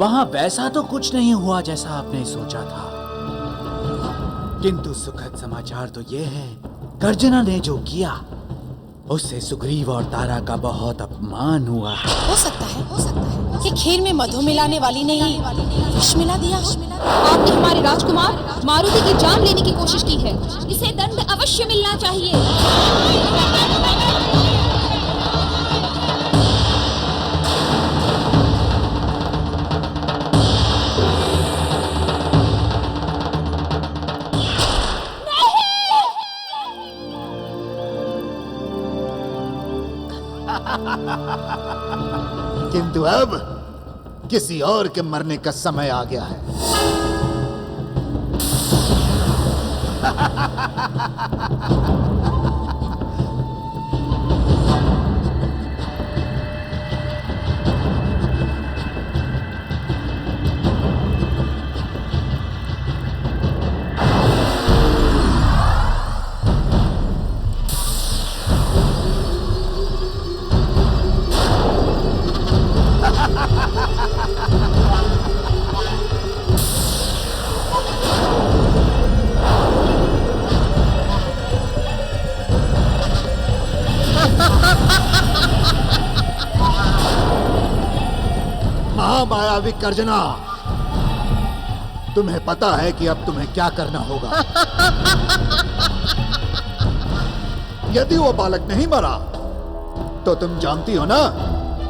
वहां वैसा तो कुछ नहीं हुआ जैसा आपने सोचा था, किंतु सुखद समाचार तो ये है, गर्जना ने जो किया उससे सुग्रीव और तारा का बहुत अपमान हुआ। हो सकता है कि खीर में मधु मिलाने वाली ने ही विष मिला दिया। आपने हमारे राजकुमार मारुति की जान लेने की कोशिश की है, इसे दंड अवश्य मिलना चाहिए। किंतु अब किसी और के मरने का समय आ गया है। महामायावी गर्जना, तुम्हें पता है कि अब तुम्हें क्या करना होगा। यदि वो बालक नहीं मरा तो तुम जानती हो ना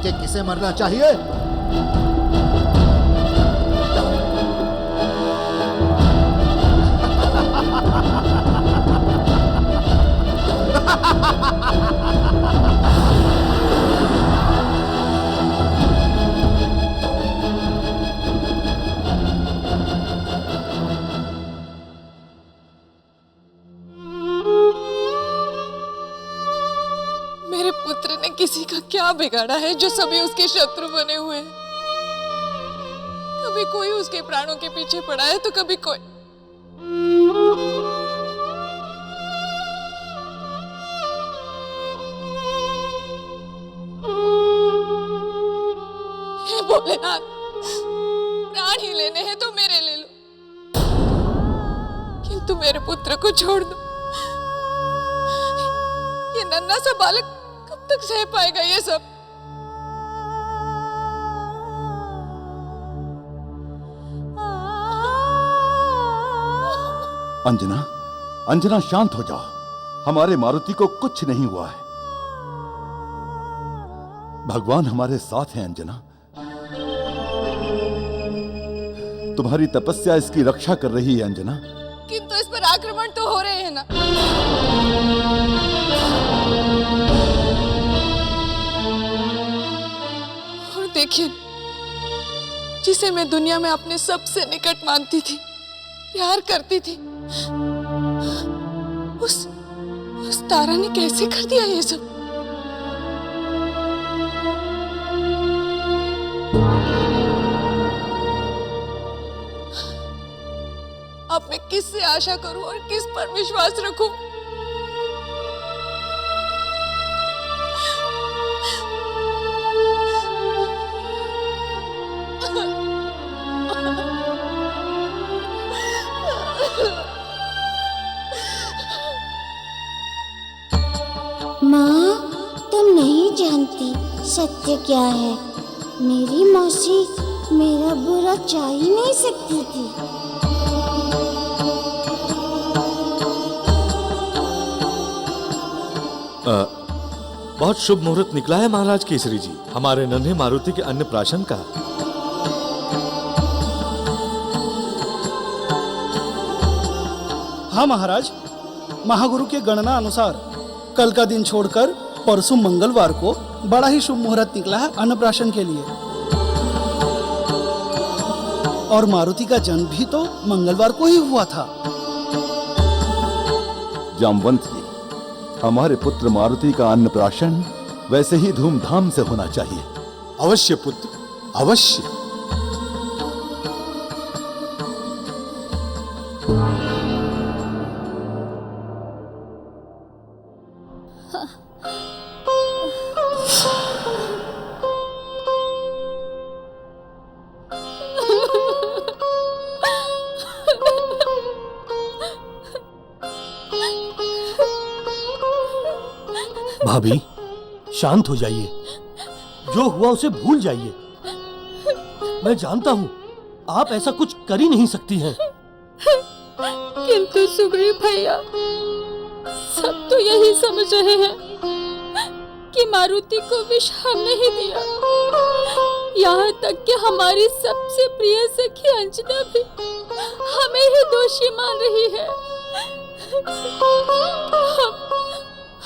कि किसे मरना चाहिए। मेरे पुत्र ने किसी का क्या बिगाड़ा है जो सभी उसके शत्रु बने हुए हैं? कभी कोई उसके प्राणों के पीछे पड़ा है तो कभी कोई। हे भोलेनाथ, प्राण ही लेने हैं तो मेरे ले लो, किंतु मेरे पुत्र को छोड़ दो। ये नन्हा सा बालक कब तक सह पाएगा ये सब? अंजना, अंजना शांत हो जाओ। हमारे मारुति को कुछ नहीं हुआ है। भगवान हमारे साथ हैं। अंजना, तुम्हारी तपस्या इसकी रक्षा कर रही है। अंजना, किंतु इस पर आक्रमण तो हो रहे हैं ना। और देखिए, जिसे मैं दुनिया में अपने सबसे निकट मानती थी, प्यार करती थी, उस तारा ने कैसे कर दिया ये सब? अब मैं किससे आशा करूं और किस पर विश्वास रखूं? माँ, तुम नहीं जानती सत्य क्या है। मेरी मौसी मेरा बुरा चाह ही नहीं सकती थी। बहुत शुभ मुहूर्त निकला है महाराज केसरी जी, हमारे नन्हे मारुति के अन्नप्राशन का। हाँ महाराज, महागुरु के गणना अनुसार कल का दिन छोड़कर परसों मंगलवार को बड़ा ही शुभ मुहूर्त निकला है अन्नप्राशन के लिए। और मारुति का जन्म भी तो मंगलवार को ही हुआ था। जामवंत जी, हमारे पुत्र मारुति का अन्नप्राशन वैसे ही धूमधाम से होना चाहिए। अवश्य पुत्र, अवश्य। भाभी शांत हो जाइए, जो हुआ उसे भूल जाइए। मैं जानता हूँ आप ऐसा कुछ कर ही नहीं सकती हैं। किंतु सुग्रीव भैया, सब तो यही समझ रहे हैं कि मारुति को विष हमने ही दिया। यहाँ तक कि हमारी सबसे प्रिय सखी अंजना भी हमें ही दोषी मान रही है।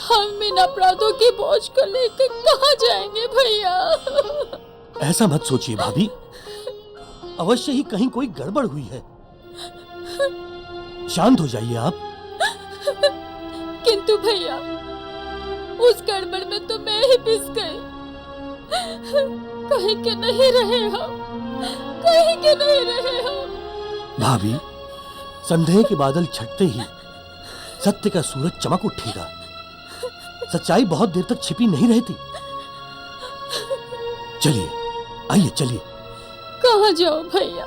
हम इन अपराधों की बोझ को लेकर कहाँ जाएंगे भैया? ऐसा मत सोचिए भाभी, अवश्य ही कहीं कोई गड़बड़ हुई है। शांत हो जाइए आप। किंतु भैया, उस गड़बड़ में तो मैं ही पिस गई। कहीं के नहीं रहे हम, कहीं के नहीं रहे हम। भाभी, संदेह के बादल छटते ही सत्य का सूरज चमक उठेगा। सच्चाई बहुत देर तक छिपी नहीं रहती। चलिए, आइए चलिए। कहाँ जाओ भैया?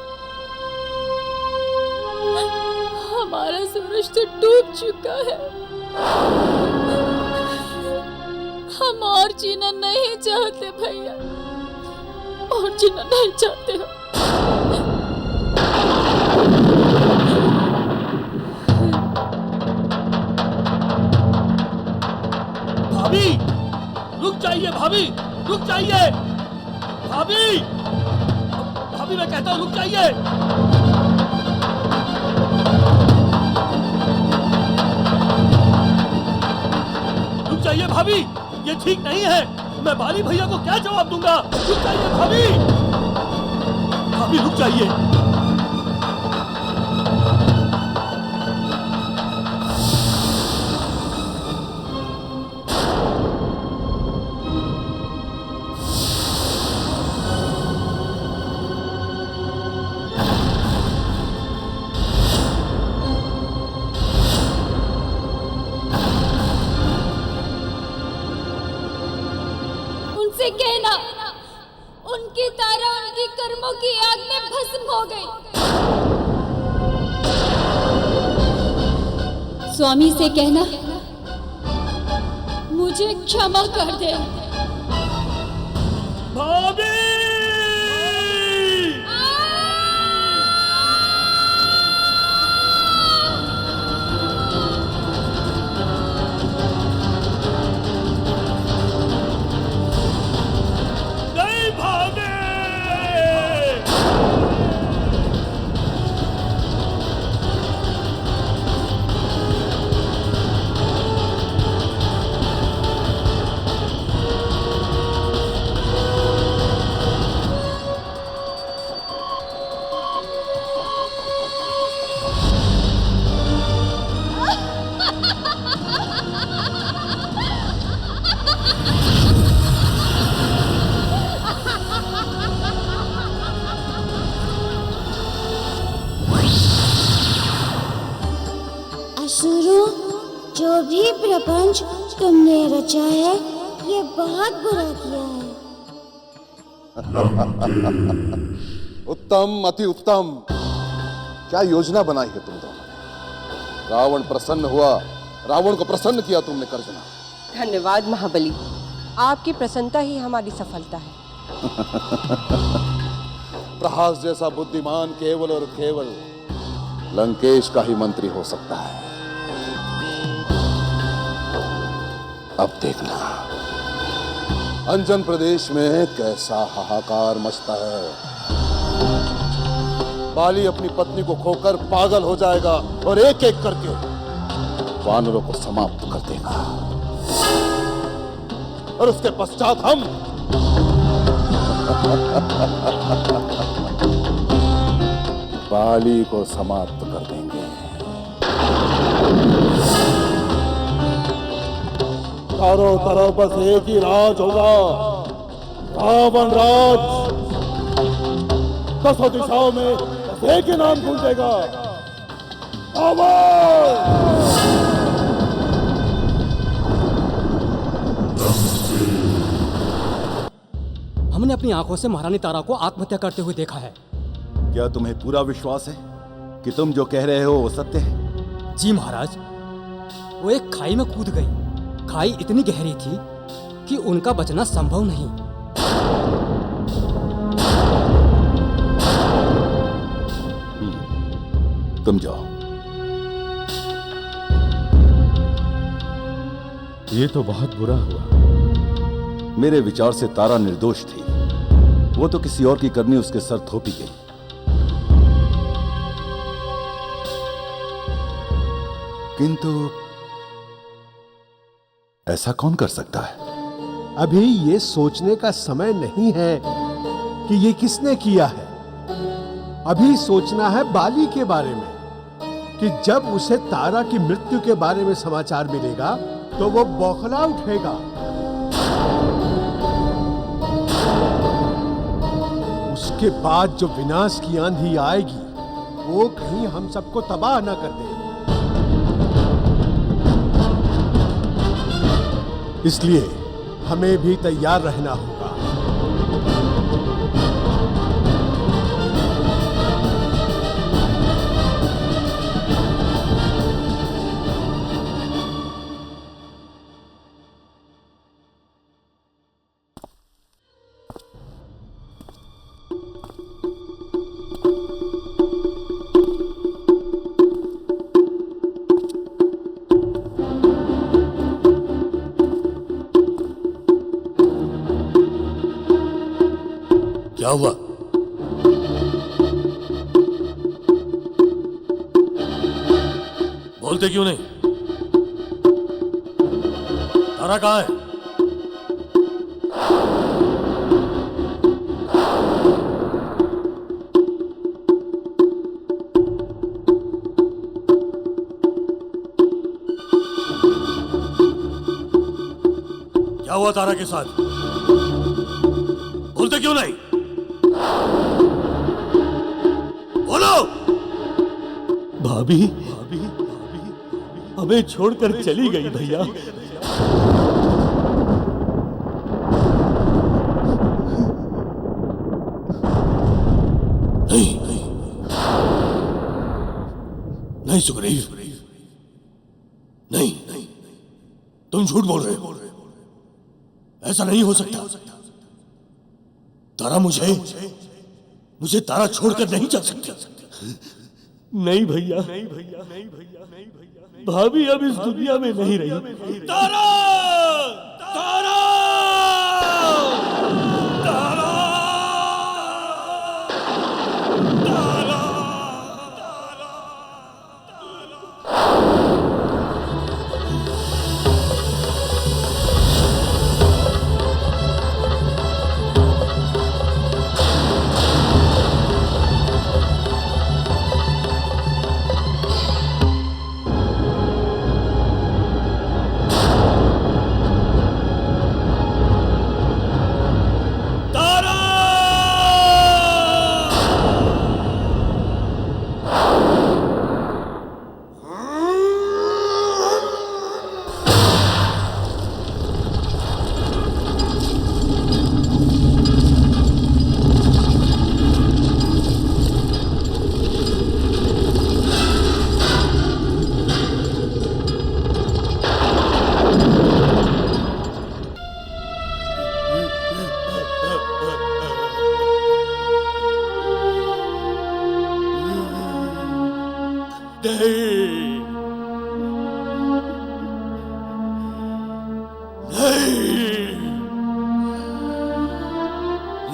हमारा सूरज तो डूब चुका है। हम और जीना नहीं चाहते भैया, और जीना नहीं चाहते हम। भाभी, रुक जाइए भाभी, रुक जाइए। भाभी, भाभी मैं कहता हूँ रुक जाइए। रुक जाइए भाभी, ये ठीक नहीं है। मैं बाली भैया को क्या जवाब दूंगा? रुक जाइए भाभी, भाभी रुक जाइए। कहना, उनकी तारा उनकी कर्मों की आग में भस्म हो गई। स्वामी से कहना मुझे क्षमा कर दे। भाभी! असुरों, जो भी प्रपंच तुमने रचा है, ये बहुत बुरा किया है। उत्तम, अति उत्तम। क्या योजना बनाई है तुम दोनों ने? रावण प्रसन्न हुआ, रावण को प्रसन्न किया तुमने कर्जना। धन्यवाद महाबली, आपकी प्रसन्नता ही हमारी सफलता है। प्रहास जैसा बुद्धिमान केवल और केवल लंकेश का ही मंत्री हो सकता है। अब देखना अंजन प्रदेश में कैसा हाहाकार मचता है। बाली अपनी पत्नी को खोकर पागल हो जाएगा और एक एक करके वानरों को समाप्त कर देगा, और उसके पश्चात हम बाली को समाप्त कर देंगे। चारों तरफ बस एक ही राज होगा, रावण राज। दसों दिशाओं में बस एक ही नाम गूंजेगा, रावण। हमने अपनी आंखों से महारानी तारा को आत्महत्या करते हुए देखा है। क्या तुम्हें पूरा विश्वास है कि तुम जो कह रहे हो वो सत्य है? जी महाराज, वो एक खाई में कूद गई खाई इतनी गहरी थी कि उनका बचना संभव नहीं। तुम जाओ। ये तो बहुत बुरा हुआ। मेरे विचार से तारा निर्दोष थी। वो तो किसी और की करनी उसके सर थोपी गई। किंतु ऐसा कौन कर सकता है? अभी ये सोचने का समय नहीं है कि ये किसने किया है। अभी सोचना है बाली के बारे में कि जब उसे तारा की मृत्यु के बारे में समाचार मिलेगा तो वो बौखला उठेगा। उसके बाद जो विनाश की आंधी आएगी वो कहीं हम सबको तबाह ना कर दे। इसलिए हमें भी तैयार रहना होगा। क्या हुआ? बोलते क्यों नहीं? तारा कहाँ है? क्या हुआ तारा के साथ? बोलते क्यों नहीं? बोलो। भाभी हमें छोड़कर चली गई भैया। नहीं सुग्रीव, नहीं, तुम झूठ बोल रहे हो। ऐसा नहीं हो सकता। तारा मुझे तारा छोड़कर नहीं जा सकती। नहीं भैया, भाभी अब इस दुनिया में नहीं रही। तारा! तारा! तारा!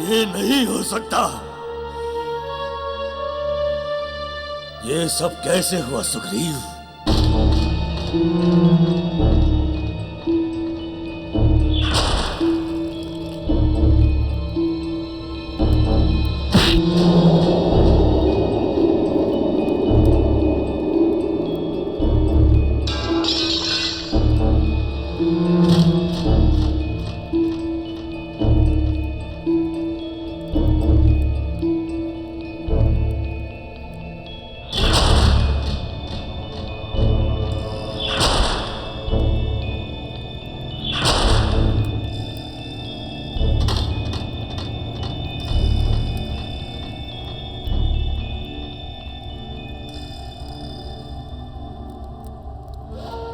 ये नहीं हो सकता। ये सब कैसे हुआ सुग्रीव?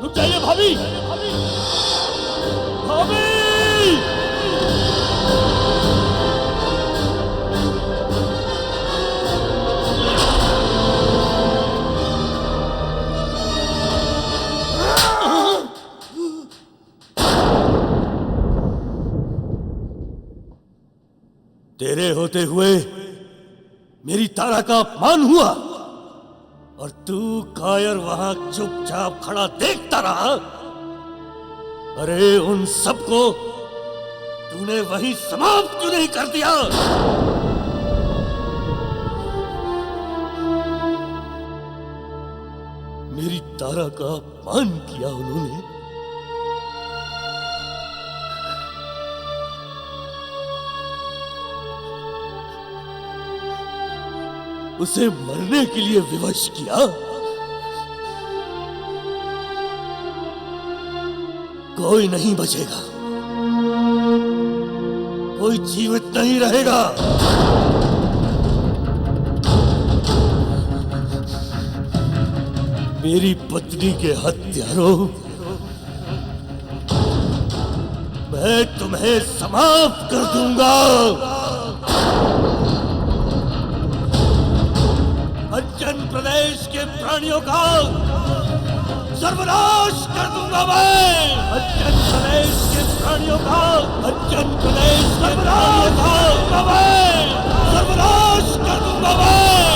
रुक जाइए भाभी। तेरे होते हुए मेरी तारा का अपमान हुआ और तू कायर वहां चुपचाप खड़ा देखता रहा। अरे उन सबको तूने वहीं समाप्त क्यों नहीं कर दिया? मेरी तारा का अपमान किया उन्होंने। उसे मरने के लिए विवश किया। कोई नहीं बचेगा, कोई जीवित नहीं रहेगा। मेरी पत्नी के हत्यारों, मैं तुम्हें समाप्त कर दूंगा। अज्जन प्रदेश के प्राणियों का सर्वनाश कर दूंगा मैं। अज्जन प्रदेश के प्राणियों का, अज्जन प्रदेश के प्राणियों का मैं सर्वनाश कर दूंगा मैं।